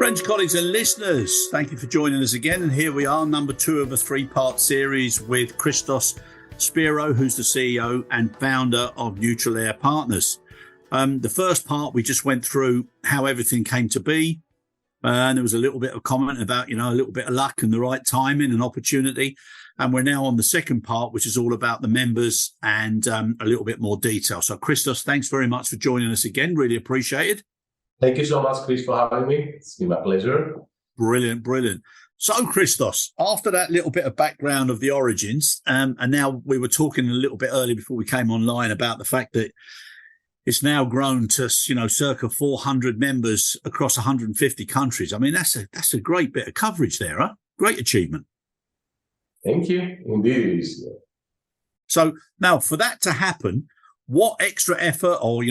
Friends, colleagues and listeners, thank you for joining us again. And here we are, number 2 of a 3-part series with Christos, Spyrou, who's the CEO and founder of Neutral Air Partners. The first part, we just went through how everything came to be. And there was a little bit of comment about, a little bit of luck and the right timing and opportunity. And we're now on the second part, which is all about the members and a little bit more detail. So, Christos, thanks very much for joining us again. Really appreciate it. Thank you so much, Chris, for having me. It's been my pleasure. Brilliant. So, Christos, after that little bit of background of the origins, and now we were talking a little bit earlier before we came online about the fact that it's now grown to, circa 400 members across 150 countries. I mean, that's a great bit of coverage there, huh? Great achievement. Thank you. Indeed it is. So now for that to happen, what extra effort or,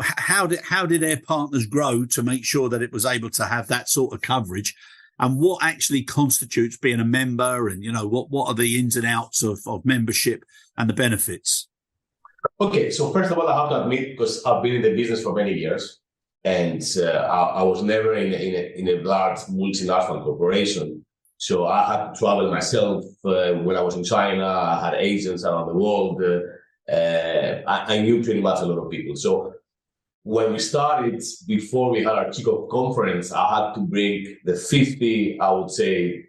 how did Air Partners grow to make sure that it was able to have that sort of coverage? And what actually constitutes being a member and, what are the ins and outs of membership and the benefits? Okay, so first of all, I have to admit, because I've been in the business for many years, and I was never in a large multinational corporation. So I had to travel myself. When I was in China, I had agents around the world. I knew pretty much a lot of people. So when we started, before we had our kickoff conference, I had to bring the 50, I would say,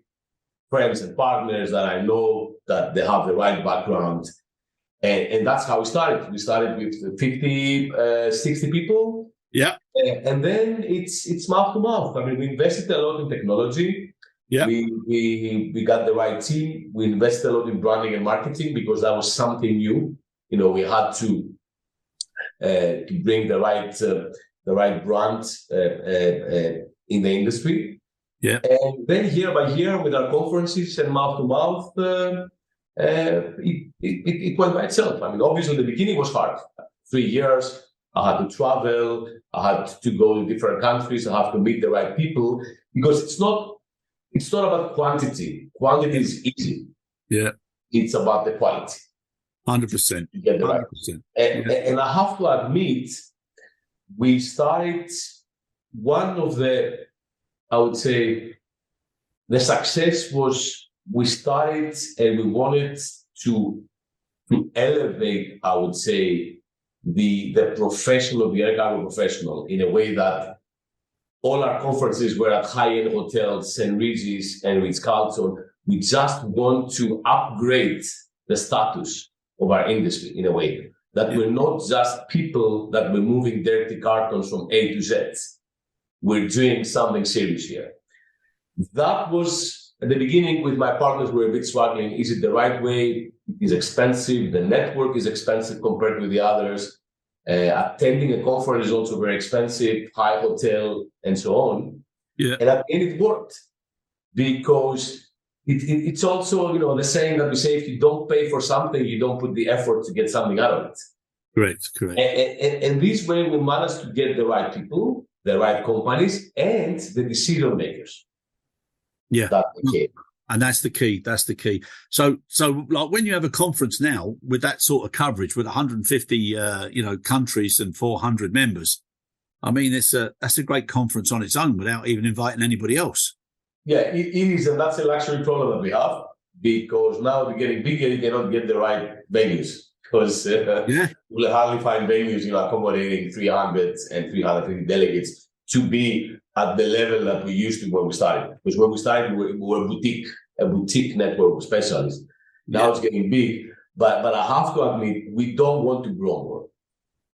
friends and partners that I know that they have the right background. And that's how we started. We started with 50, 60 people. Yeah. And then it's mouth to mouth. I mean, we invested a lot in technology. Yeah. We got the right team. We invested a lot in branding and marketing because that was something new. We had to bring the right brand in the industry. Yeah. And then year by year with our conferences and mouth to mouth, it went by itself. I mean, obviously the beginning was hard. 3 years, I had to travel. I had to go to different countries. I have to meet the right people because it's not about quantity. Quantity is easy. Yeah. It's about the quality. 100%. Get the 100%. Right. And I have to admit, we started one of the, I would say, the success was we started and we wanted to elevate, I would say, the professional, the air cargo professional in a way that all our conferences were at high-end hotels, St. Regis and Ritz-Carlton. We just want to upgrade the status of our industry in a way that we're not just people that we're moving dirty cartons from A to Z. We're doing something serious here. That was at the beginning with my partners. We're a bit struggling. Is it the right way? It's expensive. The network is expensive compared with the others. Attending a conference is also very expensive, high hotel, and so on. Yeah. And at the end, it worked because it's also, the saying that we say, if you don't pay for something, you don't put the effort to get something out of it. Correct. And this way, we managed to get the right people, the right companies, and the decision makers. Yeah. That's the key. And that's the key. So like when you have a conference now with that sort of coverage with 150, countries and 400 members, I mean, that's a great conference on its own without even inviting anybody else. Yeah, it is. And that's a luxury problem that we have because now we're getting bigger, you cannot get the right venues because we'll hardly find venues, accommodating 300 and 350 delegates to be at the level that we used to when we started. Because when we started, we were a boutique network of specialists. Now it's getting big, but I have to admit, we don't want to grow more.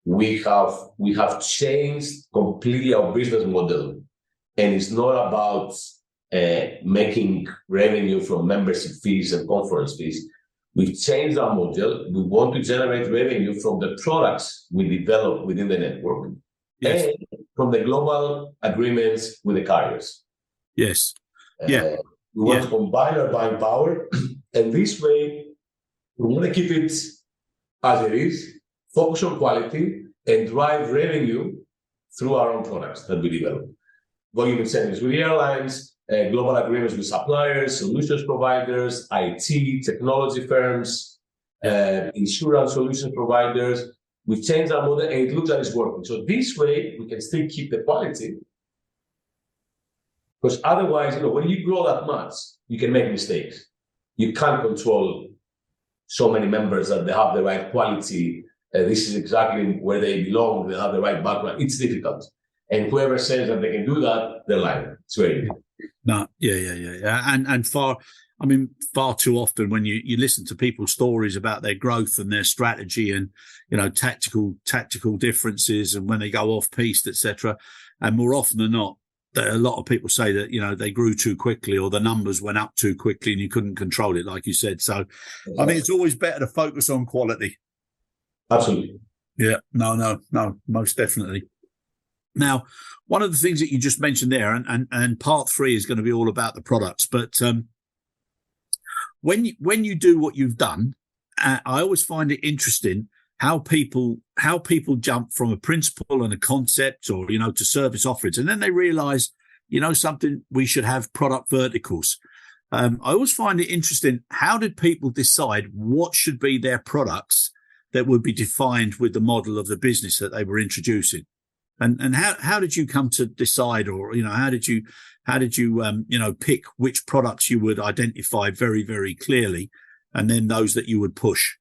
We have changed completely our business model, and it's not about making revenue from membership fees and conference fees. We've changed our model. We want to generate revenue from the products we develop within the network. Yes. And from the global agreements with the carriers. Yes. We want to combine our buying power, and this way, we want to keep it as it is, focus on quality, and drive revenue through our own products that we develop. Volume incentives with airlines, global agreements with suppliers, solutions providers, IT, technology firms, insurance solution providers. We've changed our model and it looks like it's working. So this way, we can still keep the quality Because otherwise, when you grow that much, you can make mistakes. You can't control so many members that they have the right quality. This is exactly where they belong. They have the right background. It's difficult. And whoever says that they can do that, they're lying. It's very difficult. No, yeah. And far too often when you listen to people's stories about their growth and their strategy and, tactical differences and when they go off piste, etc. And more often than not, a lot of people say that, they grew too quickly or the numbers went up too quickly and you couldn't control it, like you said. So exactly. I think it's always better to focus on quality. Absolutely. Yeah, no, most definitely. Now, one of the things that you just mentioned there, and part 3 is going to be all about the products, but when you do what you've done, I always find it interesting how people jump from a principle and a concept or, to service offerings. And then they realize, something, we should have product verticals. I always find it interesting. How did people decide what should be their products that would be defined with the model of the business that they were introducing? And how did you come to decide, or, how did you pick which products you would identify very, very clearly, and then those that you would push?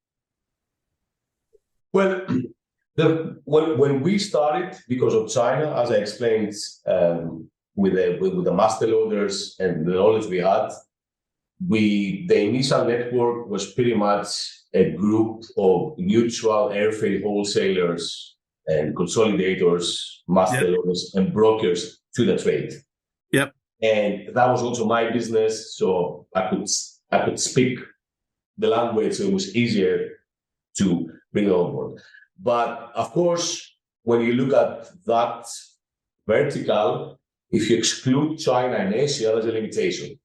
Well, when we started, because of China, as I explained, with the master loaders and the knowledge we had, the initial network was pretty much a group of neutral air freight wholesalers and consolidators, master loaders, and brokers to the trade. Yep. And that was also my business, so I could speak the language, so it was easier to bring it on board. But of course, when you look at that vertical, if you exclude China and Asia, there's a limitation.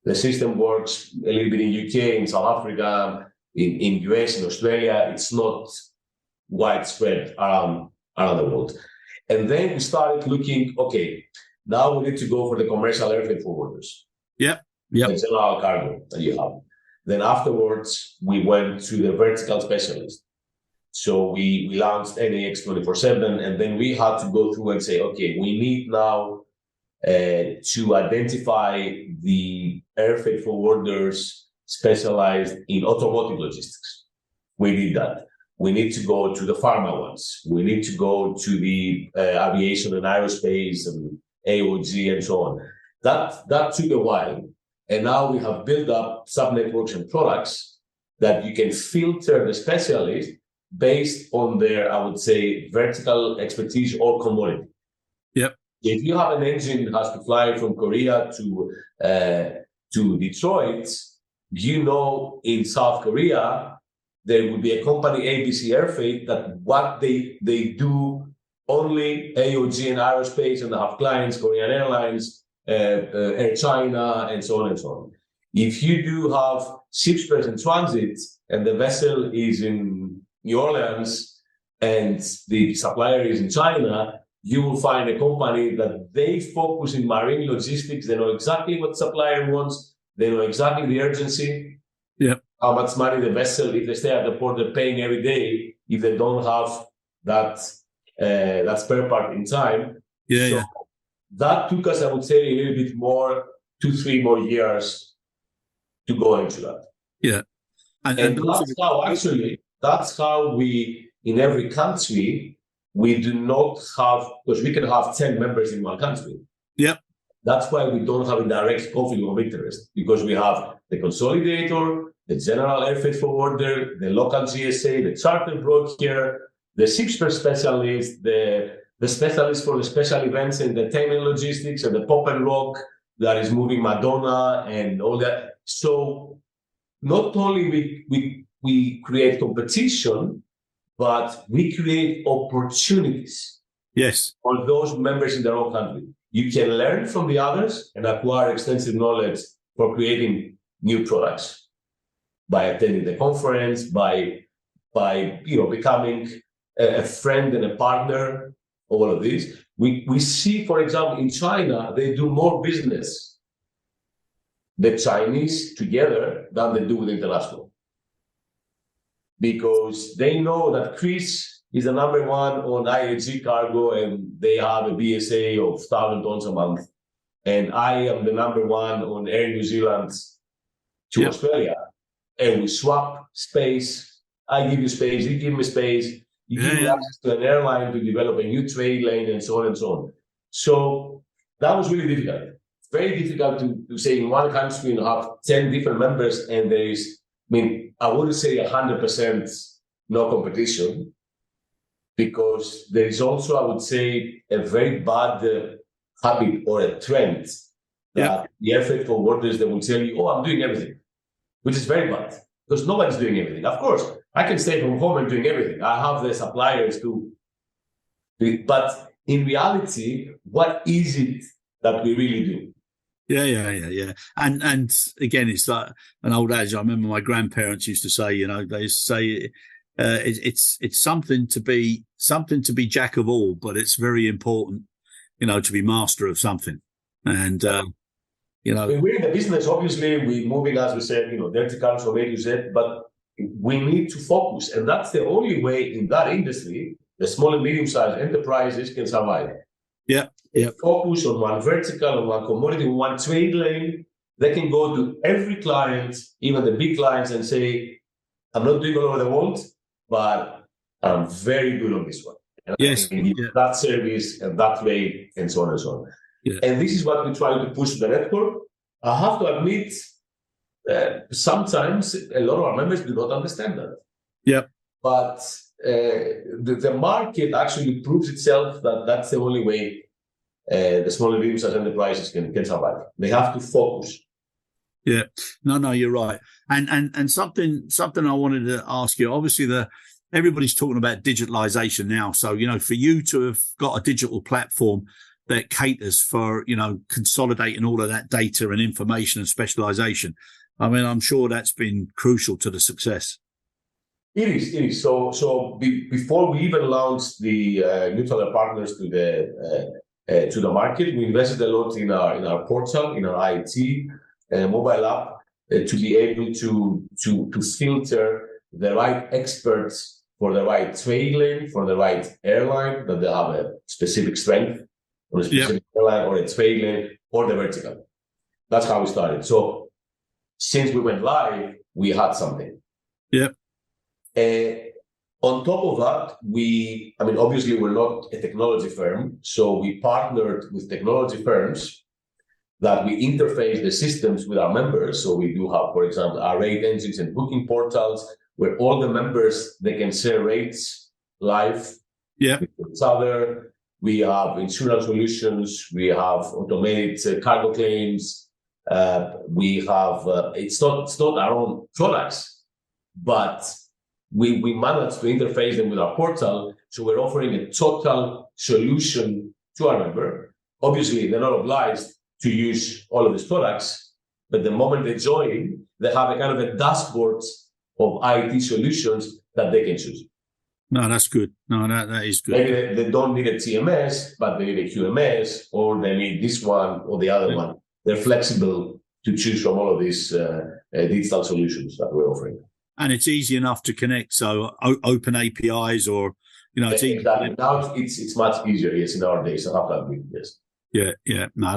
The system works a little bit in UK, in South Africa, in US, in Australia. It's not widespread around the world. And then we started looking, okay, now we need to go for the commercial air freight forwarders. Yep. The general cargo that you have. Then afterwards, we went to the vertical specialist. So we launched NAX 24/7, and then we had to go through and say, okay, we need now to identify the air freight forwarders specialized in automotive logistics. We did that. We need to go to the pharma ones. We need to go to the aviation and aerospace and AOG and so on. That took a while. And now we have built up sub-networks and products that you can filter the specialist based on their, I would say, vertical expertise or commodity. Yep. If you have an engine that has to fly from Korea to Detroit, in South Korea, there will be a company, ABC Air Freight, that what they do only AOG and aerospace, and they have clients, Korean Airlines, Air China, and so on and so on. If you do have ships present transit and the vessel is in New Orleans and the supplier is in China, you will find a company that they focus in marine logistics. They know exactly what the supplier wants. They know exactly the urgency. Yep. How much money the vessel, if they stay at the port, they're paying every day if they don't have that spare part in time. Yeah. That took us, I would say, a little bit more, 2-3 more years to go into that. Yeah. And that's how we, in every country, we do not have, because we can have 10 members in one country. Yep. That's why we don't have a direct conflict of interest, because we have the consolidator, the general air freight forwarder, the local GSA, the charter broker, the shipper specialist, the specialist for the special events and entertainment logistics, and the pop and rock that is moving Madonna and all that. So not only we create competition, but we create opportunities. Yes. For those members in their own country. You can learn from the others and acquire extensive knowledge for creating new products by attending the conference, by becoming a friend and a partner, all of these. We see, for example, in China, they do more business, the Chinese together, than they do with international. Because they know that Chris is the number one on IAG cargo, and they have a BSA of 1,000 tons a month. and I am the number one on Air New Zealand to Australia, and we swap space. I give you space, you give me space, you give me access to an airline to develop a new trade lane, and so on and so on. So that was really difficult. Very difficult to say in one country you have 10 different members, and there is, I wouldn't say 100% no competition, because there is also, I would say, a very bad habit or a trend that the air freight forwarders, they will tell you, oh, I'm doing everything, which is very bad, because nobody's doing everything. Of course, I can stay from home and doing everything. I have the suppliers to do it. But in reality, what is it that we really do? Yeah. And again, it's like an old adage. I remember my grandparents used to say, they used to say, it's something to be jack of all, but it's very important, to be master of something. And we're in the business. Obviously, we're moving, as we said, vertical from A to Z, but we need to focus, and that's the only way in that industry the small and medium-sized enterprises can survive. Focus on one vertical, on one commodity, on one trade lane. They can go to every client, even the big clients, and say, I'm not doing all over the world, but I'm very good on this one. And I can give that service and that rate, and so on and so on. Yeah. And this is what we try to push to the network. I have to admit, sometimes a lot of our members do not understand that. But the market actually proves itself that that's the only way the small and medium-sized enterprises can survive. They have to focus. Yeah, no, you're right. And something I wanted to ask you. Obviously, everybody's talking about digitalization now. So for you to have got a digital platform that caters for consolidating all of that data and information and specialization, I'm sure that's been crucial to the success. It is. So before we even launched the Neutral Air Partners to the market, we invested a lot in our portal, in our IT mobile app, to be able to filter the right experts for the right trade lane, for the right airline, that they have a specific strength on a specific airline or a trade lane or the vertical. That's how we started. So since we went live, we had something. On top of that, obviously we're not a technology firm, so we partnered with technology firms that we interface the systems with our members. So we do have, for example, our rate engines and booking portals, where all the members, they can share rates live with each other. We have insurance solutions. We have automated cargo claims. We have, it's not our own products, but we managed to interface them with our portal. So we're offering a total solution to our member. Obviously, they're not obliged to use all of these products, but the moment they join, they have a kind of a dashboard of IT solutions that they can choose. No, that's good. No, that is good. Maybe they don't need a TMS, but they need a QMS, or they need this one or the other one. They're flexible to choose from all of these digital solutions that we're offering. And it's easy enough to connect. So open APIs, or it's easy. Exactly. Now it's much easier. Yes, in our days, I have to admit. Yes. Yeah. No,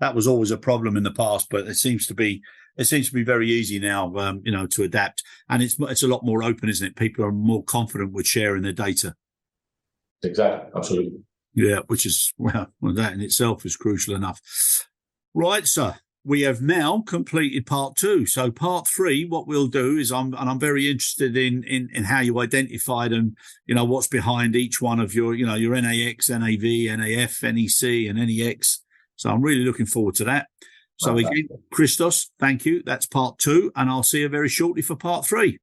that was always a problem in the past, but it seems to be very easy now. To adapt, and it's a lot more open, isn't it? People are more confident with sharing their data. Exactly. Absolutely. Yeah, which is well, that in itself is crucial enough. Right, sir. We have now completed part 2. So part 3, what we'll do is I'm very interested in how you identified and, what's behind each one of your NAX, NAV, NAF, NEC and NEX. So I'm really looking forward to that. So again, Christos, thank you. That's part 2, and I'll see you very shortly for part 3.